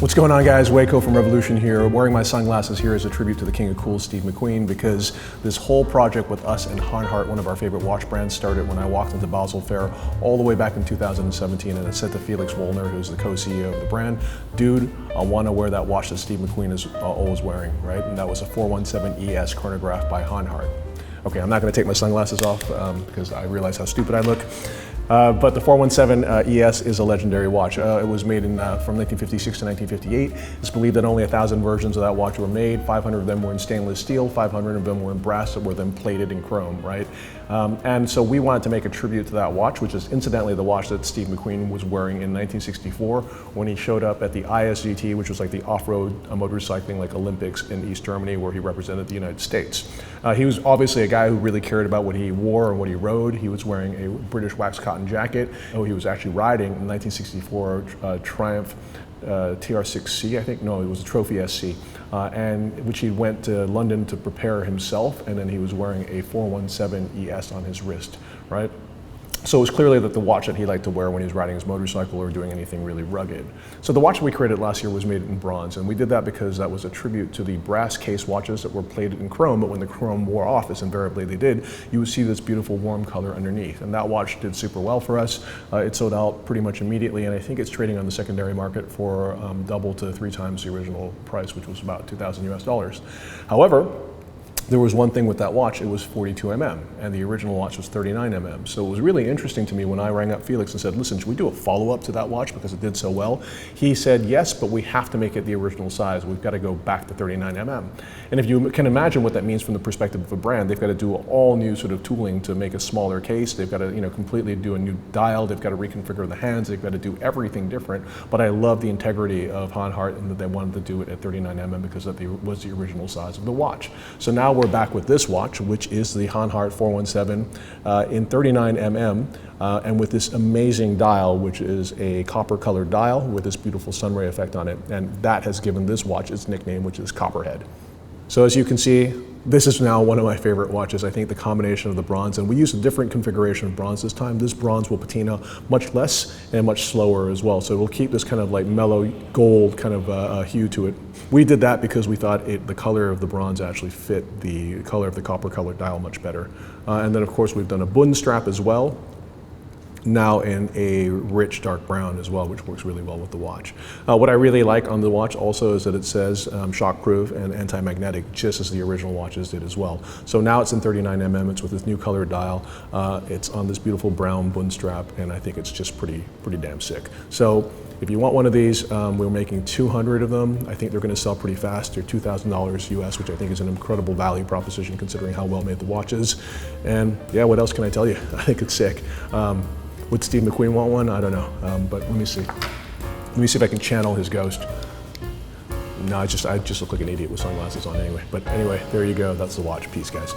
What's going on, guys? Waco from Revolution here. Wearing my sunglasses here is a tribute to the king of cool, Steve McQueen, because this whole project with us and Hanhart, one of our favorite watch brands, started when I walked into Basel Fair all the way back in 2017, and I said to Felix Wollner, who's the co-CEO of the brand, dude, I want to wear that watch that Steve McQueen is always wearing, right? And that was a 417 ES chronograph by Hanhart. Okay, I'm not going to take my sunglasses off because I realize how stupid I look. But the 417 ES is a legendary watch. It was made from 1956 to 1958. It's believed that only 1,000 versions of that watch were made. 500 of them were in stainless steel, 500 of them were in brass that were then plated in chrome, right? And so we wanted to make a tribute to that watch, which is incidentally the watch that Steve McQueen was wearing in 1964 when he showed up at the ISGT, which was like the off-road motorcycling like Olympics in East Germany, where he represented the United States. He was obviously a guy who really cared about what he wore and what he rode. He was wearing a British wax cotton jacket. Oh, he was actually riding a 1964 Triumph TR6C, I think. No, it was a Trophy SC, and which he went to London to prepare himself, and then he was wearing a 417 ES on his wrist, right? So it was clearly that the watch that he liked to wear when he was riding his motorcycle or doing anything really rugged. So the watch we created last year was made in bronze, and we did that because that was a tribute to the brass case watches that were plated in chrome, but when the chrome wore off, as invariably they did, you would see this beautiful warm color underneath. And that watch did super well for us. It sold out pretty much immediately, and I think it's trading on the secondary market for double to 3 times the original price, which was about $2,000 US. However, there was one thing with that watch, it was 42 mm, and the original watch was 39 mm. So it was really interesting to me when I rang up Felix and said, listen, should we do a follow-up to that watch because it did so well? He said, yes, but we have to make it the original size. We've got to go back to 39 mm. And if you can imagine what that means from the perspective of a brand, they've got to do all new sort of tooling to make a smaller case. They've got to, completely do a new dial. They've got to reconfigure the hands. They've got to do everything different. But I love the integrity of Hanhart and that they wanted to do it at 39 mm because that was the original size of the watch. So now we're back with this watch, which is the Hanhart 417 in 39 mm, and with this amazing dial, which is a copper colored dial with this beautiful Sunray effect on it. And that has given this watch its nickname, which is Copperhead. So as you can see, this is now one of my favorite watches. I think the combination of the bronze, and we use a different configuration of bronze this time. This bronze will patina much less and much slower as well. So it will keep this kind of like mellow gold kind of hue to it. We did that because we thought the color of the bronze actually fit the color of the copper colored dial much better. And then of course we've done a bund strap as well, now in a rich dark brown as well, which works really well with the watch. What I really like on the watch also is that it says shockproof and anti-magnetic, just as the original watches did as well. So now it's in 39 mm, it's with this new colored dial, it's on this beautiful brown bund strap, and I think it's just pretty damn sick. So if you want one of these, we're making 200 of them. I think they're going to sell pretty fast. They're $2,000 US, which I think is an incredible value proposition considering how well made the watch is. And yeah, what else can I tell you? I think it's sick. Would Steve McQueen want one? I don't know, but let me see. Let me see if I can channel his ghost. No, I just look like an idiot with sunglasses on anyway. But anyway, there you go. That's the watch. Peace, guys.